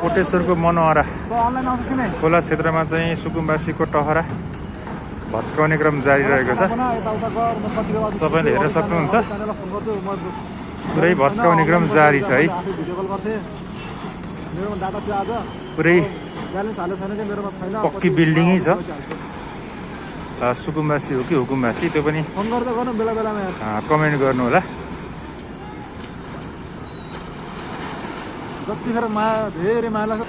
कोटेश्वरको मनोहरा खोला क्षेत्रमा चाहिँ सुकुम्बासीको टहरा भत्काउने क्रम जारी रहेको छ। तपाईँले हेर्न सक्नुहुन्छ पुरै भत्काउने क्रम जारी छ है। पुरै पक्की बिल्डिङै छ। सुकुम्बासी हो कि हुकुमबासी त्यो पनि कमेन्ट गर्नु होला। जतिखेर माया धेरै माया लाग्छ।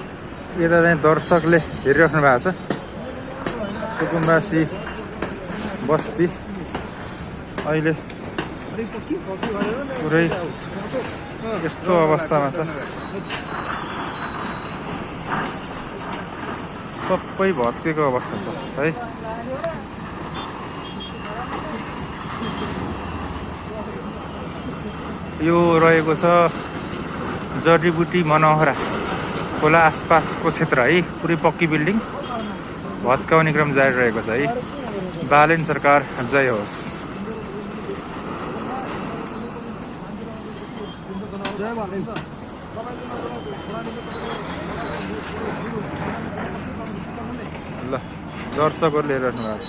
यता चाहिँ दर्शकले हेरिराख्नु भएको छ सुकुम्बासी बस्ती अहिले पुरै यस्तो अवस्थामा छ। सबै भत्केको अवस्था छ है। यो रहेको छ जडीबुटी मनोहरा खोला आसपासको क्षेत्र है। पुरै पक्की बिल्डिङ भत्काउने क्रम जारी रहेको छ है। बालेन सरकार जय होस्। ल दर्शकहरूले हेरिराख्नु भएको छ।